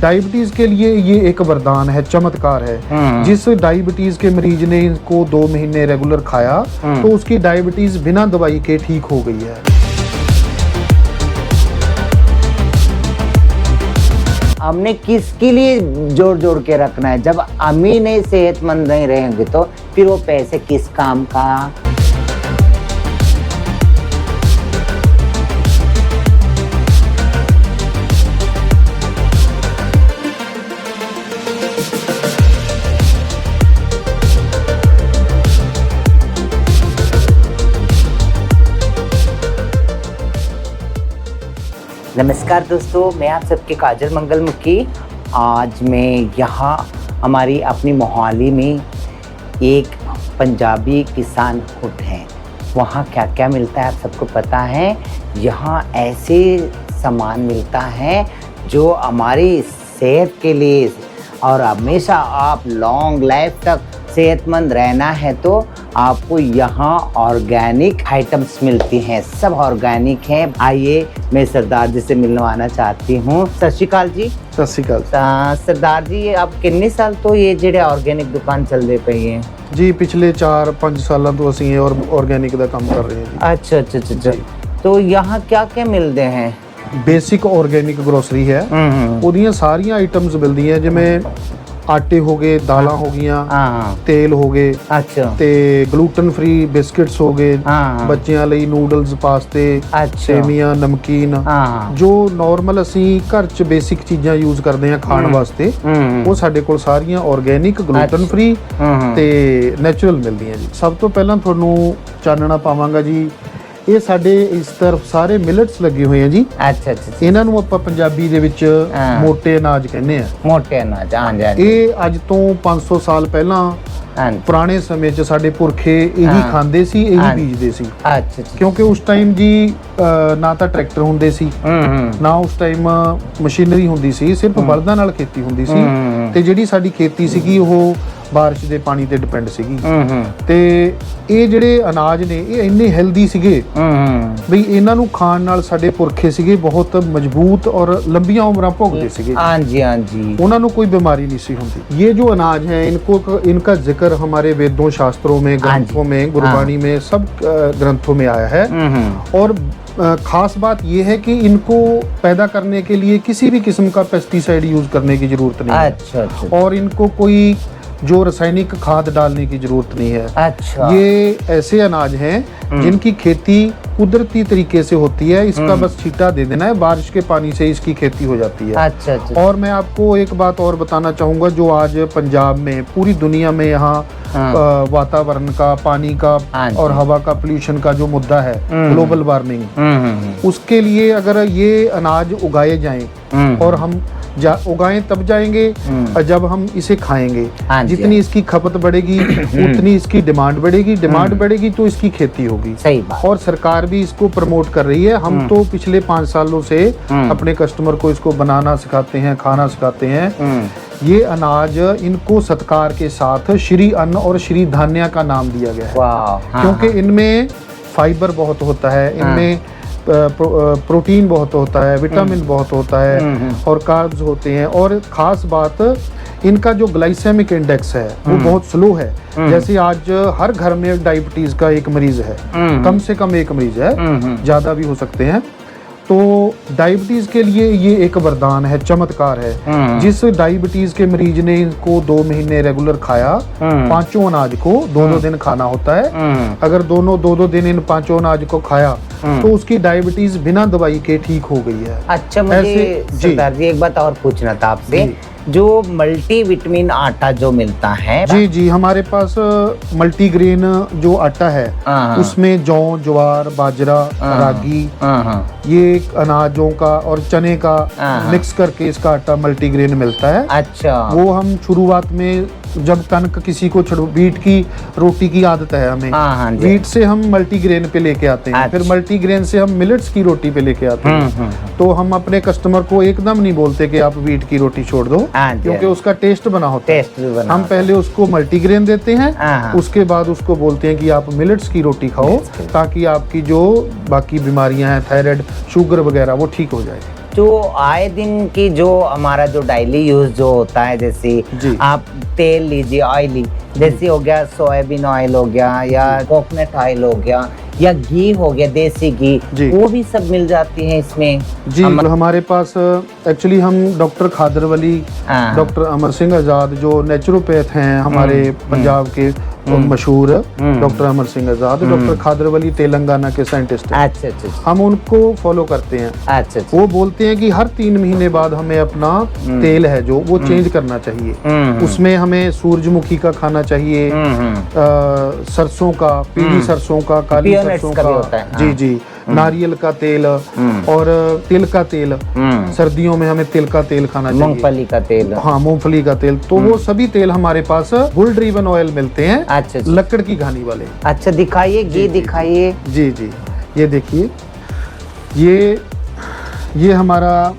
Diabetes के लिए ये एक वरदान है, चमत्कार है। जिस डायबिटीज के मरीज ने इनको 2 महीने रेगुलर खाया तो उसकी डायबिटीज बिना दवाई के ठीक हो गई है। हमने किसके लिए जोड़ जोड़ के रखना है? जब हम ही नहीं सेहतमंद नहीं रहेंगे तो फिर वो पैसे किस काम का? नमस्कार दोस्तों, मैं आप सबके काजल मंगलमुखी। आज मैं यहाँ हमारी अपनी मोहाली में एक पंजाबी किसान हुट है। वहाँ क्या क्या मिलता है आप सबको पता है। यहाँ ऐसे सामान मिलता है जो हमारी सेहत के लिए, और हमेशा आप लॉन्ग लाइफ तक सेहतमंद रहना है तो आपको यहाँ ऑर्गेनिक आइटम्स मिलती हैं। सब ऑर्गेनिक हैं। आइए, मैं सरदार जी से मिलवाना चाहती हूँ। सत श्री अकाल जी। सत श्री अकाल। सरदार जी, आप कितने साल तो ये जेड़े ऑर्गेनिक दुकान चलते पे है? जी पिछले 4-5 साल तो ਅਸੀਂ ऑर्गेनिक ਦਾ ਕੰਮ कर रहे हैं जी। अच्छा। तो यहाँ क्या क्या मिलते हैं? बेसिक ऑर्गेनिक ग्रोसरी है। ਉਹਦੀਆਂ ਸਾਰੀਆਂ ਆਈਟਮਸ ਮਿਲਦੀਆਂ ਜਿਵੇਂ ਆਟੇ ਹੋ ਗਏ, ਦਾਲਾਂ ਹੋ ਗਈਆਂ, ਤੇਲ ਹੋ ਗਏ, ਅੱਛਾ, ਤੇ ਗਲੂਟਨ ਫ੍ਰੀ ਬਿਸਕਟਸ ਹੋ ਗਏ, ਬੱਚਿਆਂ ਲਈ ਨੂਡਲਸ, ਪਾਸਤੇ, ਸੇਵੀਆਂ, ਨਮਕੀਨ, ਜੋ ਨਾਰਮਲ ਅਸੀਂ ਘਰ 'ਚ ਬੇਸਿਕ ਚੀਜ਼ਾਂ ਯੂਜ਼ ਕਰਦੇ ਹਾਂ ਖਾਣ ਵਾਸਤੇ, ਉਹ ਸਾਡੇ ਕੋਲ ਸਾਰੀਆਂ ਆਰਗੇਨਿਕ, ਗਲੂਟਨ ਫ੍ਰੀ ਤੇ ਨੈਚੁਰਲ ਮਿਲਦੀਆਂ ਜੀ। ਸਭ ਤੋਂ ਪਹਿਲਾਂ ਤੁਹਾਨੂੰ ਚਾਨਣਾ ਪਾਵਾਂਗਾ ਜੀ, ਇਹ ਸਾਡੇ ਇਸ ਤਰਫ ਸਾਰੇ ਮਿਲਟਸ ਲੱਗੇ ਹੋਏ ਆ ਜੀ। ਅੱਛਾ। ਇਹਨਾਂ ਨੂੰ ਆਪਾਂ ਪੰਜਾਬੀ ਦੇ ਵਿੱਚ ਮੋਟੇ ਅਨਾਜ ਕਹਿੰਦੇ ਆ। ਮੋਟੇ ਅਨਾਜ, ਹਾਂਜੀ। ਇਹ ਅੱਜ ਤੋਂ 500 ਸਾਲ ਪਹਿਲਾਂ ਪੁਰਾਣੇ ਸਮੇਂ 'ਚ ਸਾਡੇ ਪੁਰਖੇ ਇਹੀ ਖਾਂਦੇ ਸੀ, ਇਹੀ ਬੀਜਦੇ ਸੀ। ਅੱਛਾ। ਕਿਉਂਕਿ ਉਸ ਟਾਈਮ ਜੀ ਨਾ ਤਾਂ ਟਰੈਕਟਰ ਹੁੰਦੇ ਸੀ, ਨਾ ਉਸ ਟਾਈਮ ਮਸ਼ੀਨਰੀ ਹੁੰਦੀ ਸੀ, ਸਿਰਫ ਬਲਦਾਂ ਨਾਲ ਖੇਤੀ ਹੁੰਦੀ ਸੀ। ਤੇ ਜਿਹੜੀ ਸਾਡੀ ਖੇਤੀ ਸੀਗੀ ਉਹ ਬਾਰਿਸ਼ ਦੇ ਪਾਣੀ ਤੇ ਡਿਪੈਂਡ ਸੀਗੀ। ਤੇ ਇਹ ਜਿਹੜੇ ਅਨਾਜ ਨੇ ਇਹ ਇੰਨੇ ਹੈਲਦੀ ਸੀਗੇ ਵੀ ਇਹਨਾਂ ਨੂੰ ਖਾਣ ਨਾਲ ਸਾਡੇ ਪੁਰਖੇ ਸੀਗੇ ਬਹੁਤ ਮਜ਼ਬੂਤ ਔਰ ਲੰਬੀਆਂ ਉਮਰਾਂ ਭੋਗਦੇ ਸੀਗੇ। ਹਾਂਜੀ। ਉਹਨਾਂ ਨੂੰ ਕੋਈ बीमारी नहीं सी होती। ये जो अनाज है इनका जिक्र हमारे वेदों, शास्त्रों में, ग्रंथों में, गुरबाणी में, सब ग्रंथों में आया है। और खास बात यह है कि इनको पैदा करने के लिए किसी भी किस्म का पेस्टिसाइड यूज करने की जरूरत नहीं है। अच्छा। और इनको कोई जो रासायनिक खाद डालने की जरूरत नहीं है। अच्छा। ये ऐसे अनाज हैं जिनकी खेती कुदरती तरीके से होती है। इसका बस छींटा दे देना है, बारिश के पानी से इसकी खेती हो जाती है। अच्छा। और मैं आपको एक बात और बताना चाहूँगा, जो आज पंजाब में, पूरी दुनिया में यहाँ वातावरण का, पानी का और हवा का, पोल्यूशन का जो मुद्दा है, ग्लोबल वार्मिंग, उसके लिए अगर ये अनाज उगाए जाएं और हम उगाएं तब जाएंगे जब हम इसे खाएंगे। जितनी इसकी खपत बढ़ेगी उतनी इसकी डिमांड बढ़ेगी, डिमांड बढ़ेगी तो इसकी खेती होगी। सही बात। और सरकार भी इसको प्रमोट कर रही है। हम तो पिछले 5 सालों से अपने कस्टमर को इसको बनाना सिखाते हैं, खाना सिखाते हैं। ये अनाज इनको सत्कार के साथ श्री अन्न और श्री धान्य का नाम दिया गया है। क्योंकि इनमें फाइबर बहुत होता है, इनमें प्रोटीन बहुत होता है, विटामिन बहुत होता है और कार्ब्स होते हैं। और ख़ास बात, इनका जो ग्लाइसेमिक इंडेक्स है वो बहुत स्लो है। जैसे आज हर घर में डायबिटीज का एक मरीज है, कम से कम एक मरीज है, ज़्यादा भी हो सकते हैं। तो डायबिटीज के लिए ये एक वरदान है, चमत्कार है। जिस डायबिटीज के मरीज ने इनको 2 महीने रेगुलर खाया, 5 अनाज को 2-2 दिन खाना होता है। अगर दोनों 2-2 दिन इन 5 अनाज को खाया तो उसकी डायबिटीज बिना दवाई के ठीक हो गई है। अच्छा, मुझे सरदार जी एक बात और पूछना था आपसे, जो मल्टी विटामिन आटा जो मिलता है? जी, हमारे पास मल्टीग्रेन जो आटा है उसमें जौ, ज्वार, बाजरा, रागी, ये अनाजों का और चने का मिक्स करके इसका आटा मल्टीग्रेन मिलता है। अच्छा। वो हम शुरुआत में जब कनक किसी को व्हीट की रोटी की आदत है हमें, व्हीट से हम मल्टीग्रेन पे लेके आते हैं। फिर मल्टीग्रेन से हम मिलेट्स की रोटी पे लेके आते हैं। तो हम अपने कस्टमर को एकदम नहीं बोलते कि आप व्हीट की रोटी छोड़ दो, क्योंकि उसका टेस्ट बना होता है। हम पहले उसको मल्टीग्रेन देते हैं, उसके बाद उसको बोलते हैं कि आप मिलेट्स की रोटी खाओ, ताकि आपकी जो बाकी बीमारियां हैं, थायराइड, शुगर वगैरह, वो ठीक हो जाए। जो आए दिन की जो हमारा जो डेली यूज जो होता है, जैसे जी। आप तेल लीजिए ऑयली, जैसे हो गया सोयाबीन ऑयल हो गया या कोकोनट ऑयल हो गया या घी हो गया, देसी घी, जी। वो भी सब मिल जाती है इसमें। जी हमारे पास एक्चुअली हम डॉक्टर खादरवली, हाँ। डॉक्टर अमर सिंह आज़ाद जो नेचुरोपैथ हैं हमारे पंजाब के मशहूर डॉक्टर अमर सिंह आज़ाद, डॉक्टर खादरवली तेलंगाना के साइंटिस्ट हैं। अच्छा अच्छा हम उनको फॉलो करते हैं। अच्छा अच्छा। वो बोलते हैं कि हर 3 महीने बाद हमें अपना तेल है जो वो चेंज करना चाहिए। उसमें हमें सूरजमुखी का खाना चाहिए, सरसों का, पीली सरसों का, काली सरसों का भी का, होता है। जी जी, नारियल का तेल और तिल का तेल। सर्दियों में हमें तिल का तेल खाना चाहिए, मूंगफली का तेल। हाँ मूंगफली का तेल। तो वो सभी तेल हमारे पास बुल ड्रीवन ऑयल मिलते हैं, अच्छा अच्छा। लकड़ की घानी वाले। अच्छा दिखाइए, घी दिखाइए। जी जी, ये देखिए, ये हमारा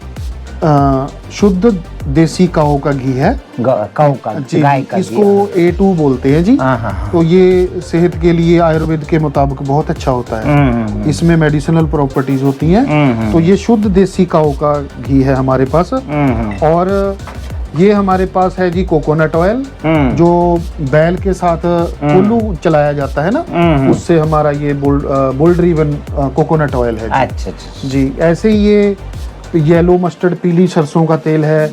शुद्ध देसी काऊ का घी है। काऊ का, जी, गाय का इसको घी। A2 बोलते हैं जी। हाँ, हाँ, हाँ। तो ये सेहत के लिए आयुर्वेद के मुताबिक बहुत अच्छा होता है। इसमें मेडिसिनल प्रॉपर्टीज होती हैं। तो ये शुद्ध देसी काऊ का घी है हमारे पास। और ये हमारे पास है जी कोकोनट ऑयल, जो बैल के साथ कोल्लू चलाया जाता है ना, उससे हमारा ये बुल ड्रीवन कोकोनट ऑयल है जी। अच्छा अच्छा जी। ऐसे ही ये येलो मस्टर्ड पीली सरसों का तेल है,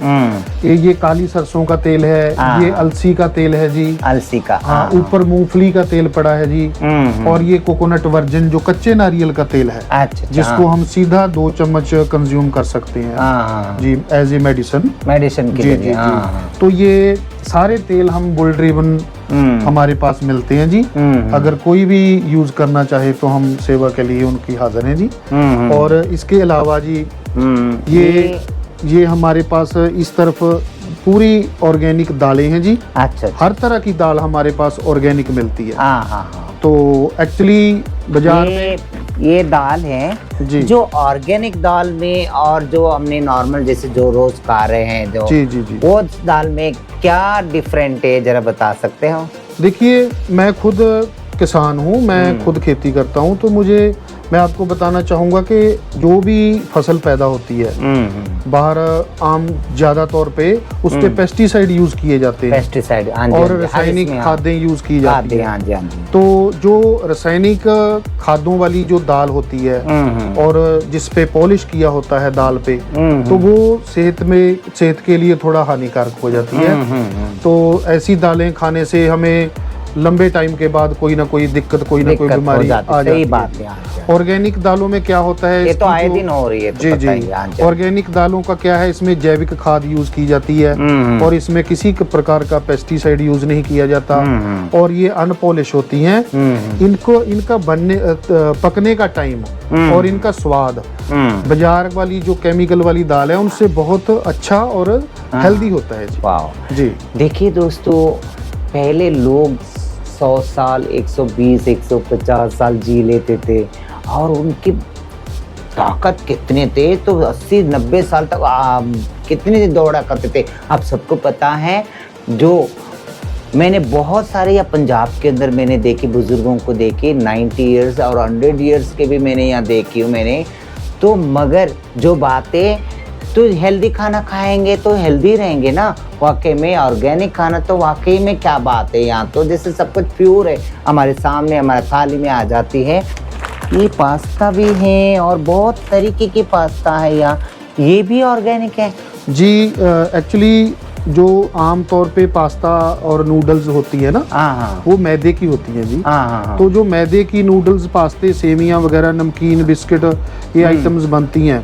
ये काली सरसों का तेल है, ये अलसी का तेल है जी, अलसी का। हाँ, ऊपर मूंगफली का तेल पड़ा है जी। और ये कोकोनट वर्जिन जो कच्चे नारियल का तेल है, अच्छा, जिसको हम सीधा 2 चम्मच कंज्यूम कर सकते हैं जी, एज ए मेडिसिन के जी लिए। जी। तो ये सारे तेल हम बुल ड्रीवन हमारे पास मिलते हैं जी। अगर कोई भी यूज करना चाहे तो हम सेवा के लिए उनकी हाजिर हैं जी। और इसके अलावा जी ये हमारे पास इस तरफ पूरी ऑर्गेनिक दालें हैं जी। अच्छा। हर तरह की दाल हमारे पास ऑर्गेनिक मिलती है। हाँ। तो एक्चुअली बाजार में ये दाल है जी, जो ऑर्गेनिक दाल में और जो हमने नॉर्मल जैसे जो रोज खा रहे हैं जो जी जी जी, वो दाल में क्या डिफरेंट है, जरा बता सकते हो? देखिए मैं खुद किसान हूँ, मैं खुद खेती करता हूँ। तो मैं आपको बताना चाहूँगा कि जो भी फसल पैदा होती है बाहर आम ज्यादा तौर पे उस पे पेस्टिसाइड यूज किए जाते हैं, पेस्टिसाइड और रासायनिक खादें यूज की जाती हैं। हाँ जी, हाँ जी। तो जो रासायनिक खादों वाली जो दाल होती है और जिस पे पॉलिश किया होता है दाल पे, तो वो सेहत के लिए थोड़ा हानिकारक हो जाती है। तो ऐसी दालें खाने से हमें लंबे टाइम के बाद कोई ना कोई दिक्कत, कोई ना कोई बीमारी आ जाती है। सही बात है। ऑर्गेनिक दालों में क्या होता है, ये तो आए दिन हो रही है, तो जी पता जी। ही है। ऑर्गेनिक दालों का क्या है, इसमें जैविक खाद यूज की जाती है और इसमें किसी प्रकार का पेस्टिसाइड यूज नहीं किया जाता, और ये अनपॉलिश होती हैं। इनका पकने का टाइम और इनका स्वाद बाजार वाली जो केमिकल वाली दाल है उनसे बहुत अच्छा और हेल्दी होता है जी। वाह जी। देखिए दोस्तों, पहले लोग 100 साल, 120, 150 साल जी लेते थे और उनकी ताकत कितने थे, तो 80-90 साल तक कितने दौड़ा करते थे। अब सबको पता है, जो मैंने बहुत सारे या पंजाब के अंदर मैंने देखे, बुजुर्गों को देखे 90 इयर्स और 100 इयर्स के भी मैंने यहाँ देखी हूँ मैंने। तो मगर जो बातें, तो हेल्दी खाना खाएंगे तो हेल्दी रहेंगे ना, वाकई में ऑर्गेनिक खाना, तो वाकई में क्या बात है। यहाँ तो जैसे सब कुछ प्योर है हमारे सामने, हमारे थाली में आ जाती है। ये पास्ता भी है और बहुत तरीके की पास्ता है यहाँ, ये भी ऑर्गेनिक है जी। एक्चुअली जो आम तौर पे पास्ता और नूडल्स होती है ना, वो मैदे की होती है जी। तो जो मैदे की नूडल्स, पास्ते, सेवियां वगैरह, नमकीन, बिस्किट, ये आइटम्स बनती हैं,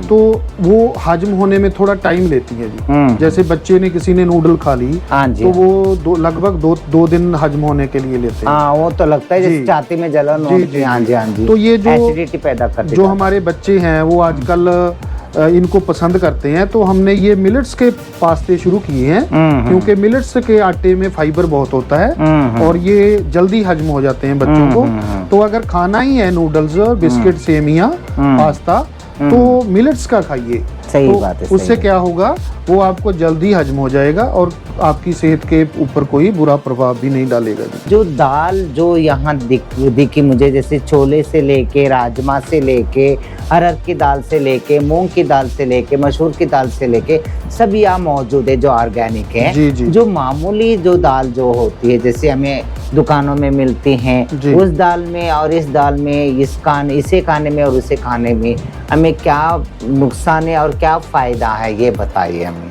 तो वो हजम होने में थोड़ा टाइम लेती है जी। जैसे बच्चे ने, किसी ने नूडल खा ली, तो वो लगभग दो दिन हजम होने के लिए लेते हैं। वो तो लगता है जैसे छाती में जलन होती है। हाँ जी, हाँ जी। तो ये जो एसिडिटी पैदा करते, जो हमारे बच्चे हैं वो आजकल इनको पसंद करते हैं, तो हमने ये मिलेट्स के पास्ते शुरू किए हैं, क्योंकि मिलेट्स के आटे में फाइबर बहुत होता है और ये जल्दी हजम हो जाते हैं बच्चों को। तो अगर खाना ही है नूडल्स, बिस्किट, सेमिया, पास्ता, तो मिलेट्स का खाइए। सही तो बात है, उससे सही क्या होगा, वो आपको जल्दी हजम हो जाएगा और आपकी सेहत के ऊपर कोई बुरा प्रभाव भी नहीं डालेगा। जो दाल जो यहाँ दिखी मुझे, जैसे छोले से लेके, राजमा से लेके, अरहर की दाल से लेके, मूंग की दाल से लेके, मसूर की दाल से लेके, सब यहाँ मौजूद है जो ऑर्गेनिक है। जी, जी। जो मामूली जो दाल जो होती है, जैसे हमें दुकानों में मिलती हैं, जी। उस दाल में और इस दाल में, इसे खाने में और उसे खाने में हमें क्या नुकसान है और क्या फायदा है, ये बताइए हमें।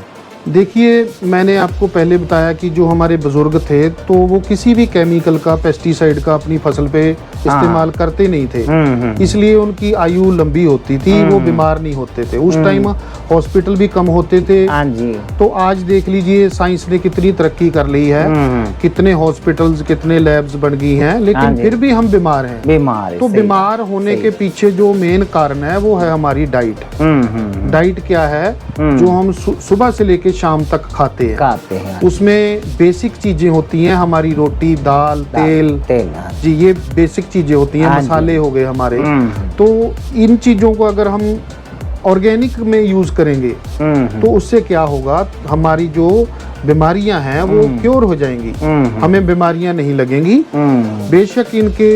देखिए, मैंने आपको पहले बताया कि जो हमारे बुजुर्ग थे तो वो किसी भी केमिकल का, पेस्टिसाइड का अपनी फसल पे इस्तेमाल करते नहीं थे, इसलिए उनकी आयु लंबी होती थी, वो बीमार नहीं होते थे। उस टाइम हॉस्पिटल भी कम होते थे। हाँ जी। तो आज देख लीजिए साइंस ने कितनी तरक्की कर ली है, कितने हॉस्पिटल्स, कितने लैब्स बन गई हैं, लेकिन फिर भी हम बीमार हैं। तो बीमार होने के पीछे जो मेन कारण है वो है हमारी डाइट। डाइट क्या है, जो हम सुबह से लेके शाम तक खाते हैं। उसमें बेसिक चीजें होती हैं हमारी, रोटी, दाल, तेल जी, ये बेसिक चीजें होती हैं। मसाले हो गए हमारे। तो इन चीजों को अगर हम ऑर्गेनिक में यूज करेंगे तो उससे क्या होगा, हमारी जो बीमारियां हैं वो क्योर हो जाएंगी, हमें बीमारियां नहीं लगेंगी। बेशक इनके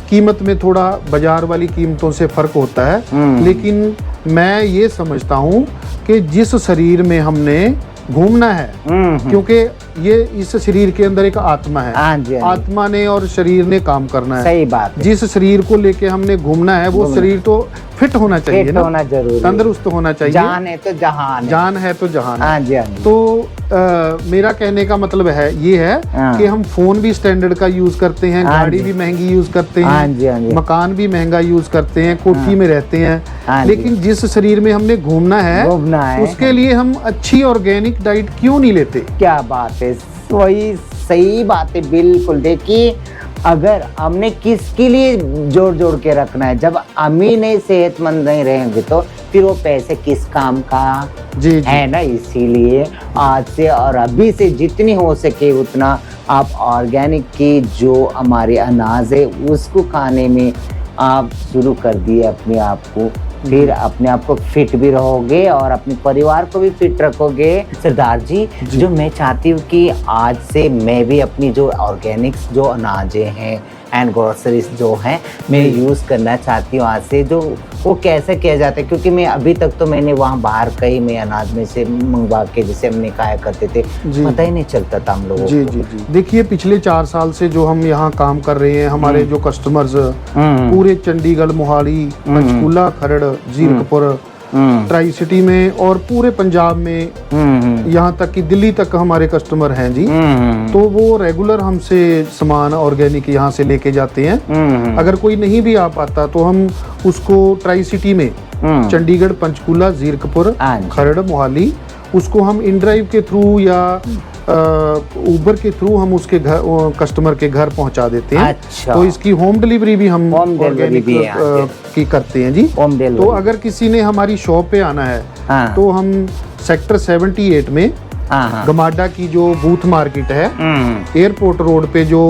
कीमत में थोड़ा बाजार वाली कीमतों से फर्क होता है, लेकिन मैं ये समझता हूँ कि जिस शरीर में हमने घूमना है, क्योंकि ये इस शरीर के अंदर एक आत्मा है, आत्मा ने और शरीर ने काम करना है। सही बात है। जिस शरीर को लेके हमने घूमना है वो शरीर तो फिट होना चाहिए ना, होना जरूरी, तंदुरुस्त होना चाहिए। जान है तो जहान है, जान है तो जहान है। हाँ जी, हाँ जी। तो मेरा कहने का मतलब है ये है कि हम फोन भी स्टैंडर्ड का यूज करते हैं, गाड़ी भी महंगी यूज करते हैं, मकान भी महंगा यूज करते हैं, कोठी में रहते हैं, लेकिन जिस शरीर में हमने घूमना है उसके लिए हम अच्छी ऑर्गेनिक डाइट क्यों नहीं लेते। क्या बात है, वही सही बात है, बिल्कुल। देखिए, अगर हमने किसके लिए जोड़ जोड़ के रखना है, जब हम ही नहीं सेहतमंद नहीं रहेंगे तो फिर वो पैसे किस काम का है ना। इसीलिए आज से और अभी से जितनी हो सके उतना आप ऑर्गेनिक की जो हमारे अनाज है उसको खाने में आप शुरू कर दिए अपने आप को, फिर अपने आप को फिट भी रहोगे और अपने परिवार को भी फिट रखोगे। सरदार जी, जो मैं चाहती हूँ कि आज से मैं भी अपनी जो ऑर्गेनिक्स जो अनाजें हैं एंड ग्रोसरीज जो हैं मैं यूज़ करना चाहती हूँ आज से। जो वो कैसे किया जाता है, क्योंकि मैं अभी तक तो मैंने वहाँ बाहर कहीं मैं अनाज में से मंगवा के, जैसे हमने खाया करते थे, पता ही नहीं चलता था हम लोगों को। जी। देखिए, पिछले 4 साल से जो हम यहाँ काम कर रहे हैं, हमारे जो कस्टमर्स पूरे चंडीगढ़, मोहाली, पंचकूला, खरड़, जीरकपुर, ट्राई सिटी में और पूरे पंजाब में, यहाँ तक कि दिल्ली तक हमारे कस्टमर हैं जी। तो वो रेगुलर हमसे सामान ऑर्गेनिक यहाँ से लेके जाते हैं। अगर कोई नहीं भी आ पाता तो हम उसको ट्राई सिटी में, चंडीगढ़, पंचकूला, जीरकपुर, खरड़, मोहाली, उसको हम इन ड्राइव के थ्रू या उबर के थ्रू हम उसके घर, कस्टमर के घर पहुंचा देते हैं। अच्छा। तो इसकी होम डिलीवरी भी हम ऑर्गेनिक की करते हैं जी। तो अगर किसी ने हमारी शॉप पे आना है तो हम सेक्टर 78 में गमाडा की जो बूथ मार्केट है, एयरपोर्ट रोड पे जो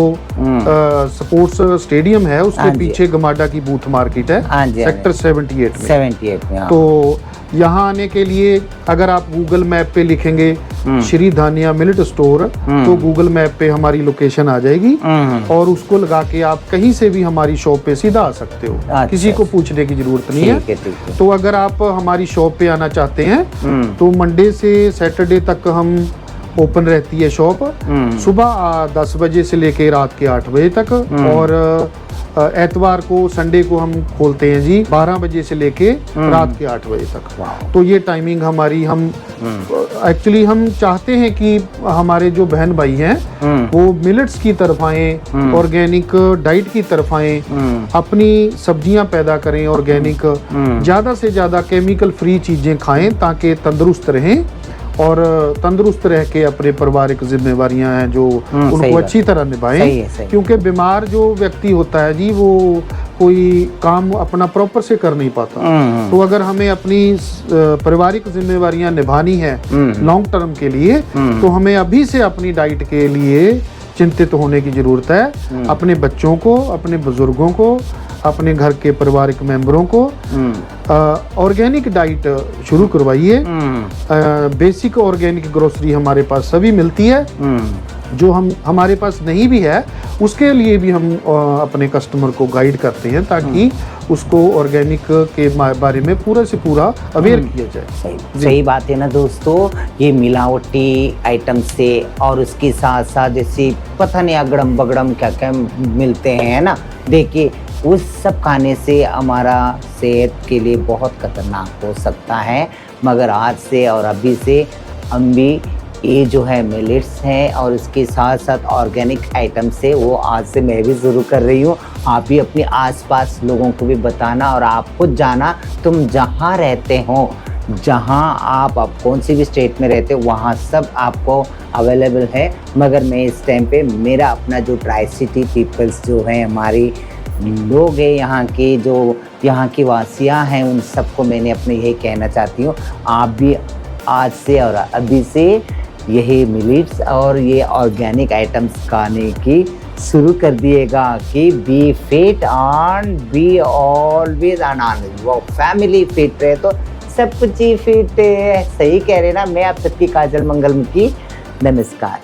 स्पोर्ट्स स्टेडियम है उसके पीछे गमाडा की बूथ मार्केट है, सेक्टर 78 में। तो यहाँ आने के लिए अगर आप गूगल मैप पे लिखेंगे श्री धानिया मिलेट स्टोर तो गूगल मैप पे हमारी लोकेशन आ जाएगी और उसको लगा के आप कहीं से भी हमारी शॉप पे सीधा आ सकते हो। किसी को पूछने की जरूरत नहीं है। तो अगर आप हमारी शॉप पे आना चाहते हैं तो मंडे से सैटरडे तक हम ओपन रहती है शॉप, सुबह 10 बजे से लेके रात के 8 बजे तक, और एतवार को, संडे को हम खोलते हैं जी 12 बजे से लेके रात के 8 बजे तक। तो ये टाइमिंग हमारी, हम एक्चुअली हम चाहते हैं कि हमारे जो बहन भाई हैं वो मिलेट्स की तरफ आएं, ऑर्गेनिक डाइट की तरफ आएं, अपनी सब्जियां पैदा करें ऑर्गेनिक, ज़्यादा से ज़्यादा केमिकल फ्री चीज़ें खाएं ताकि तंदुरुस्त रहें और तंदुरुस्त रह के अपने पारिवारिक जिम्मेवारियां हैं जो उनको अच्छी तरह निभाएं। क्योंकि बीमार जो व्यक्ति होता है जी वो कोई काम अपना प्रॉपर से कर नहीं पाता। तो अगर हमें अपनी पारिवारिक जिम्मेवारियां निभानी है लॉन्ग टर्म के लिए तो हमें अभी से अपनी डाइट के लिए चिंतित होने की जरूरत है। अपने बच्चों को, अपने बुजुर्गों को, अपने घर के पारिवारिक मेंबरों को ऑर्गेनिक डाइट शुरू करवाइए। बेसिक ऑर्गेनिक ग्रोसरी हमारे पास सभी मिलती है। जो हमारे पास नहीं भी है उसके लिए भी हम अपने कस्टमर को गाइड करते हैं ताकि उसको ऑर्गेनिक के बारे में पूरा से पूरा अवेयर किया जाए। सही बात है ना दोस्तों। ये मिलावटी आइटम से और उसके साथ साथ जैसे पता नहीं अगड़म बगड़म क्या क्या मिलते हैं ना, देखिए उस सब खाने से हमारा सेहत के लिए बहुत खतरनाक हो सकता है। मगर आज से और अभी से हम भी ये जो है मिलेट्स हैं और इसके साथ साथ ऑर्गेनिक आइटम से वो आज से मैं भी शुरू कर रही हूँ। आप भी अपने आसपास लोगों को भी बताना और आप खुद जाना, तुम जहाँ रहते हो, जहाँ आप कौन सी भी स्टेट में रहते हो वहाँ सब आपको अवेलेबल है। मगर मैं इस टाइम पे मेरा अपना जो ट्राई सिटी पीपल्स जो हैं, हमारी लोग हैं यहाँ के, जो यहाँ की वासियाँ हैं, उन सबको मैंने अपने यही कहना चाहती हूँ, आप भी आज से और अभी से यही मिलेट्स और ये ऑर्गेनिक आइटम्स खाने की शुरू कर दिएगा कि be fit and be always anand. वो फैमिली फिट रहे तो सब कुछ ही फिट है। सही कह रहे ना। मैं आप सबकी काजल मंगल मुखी, नमस्कार।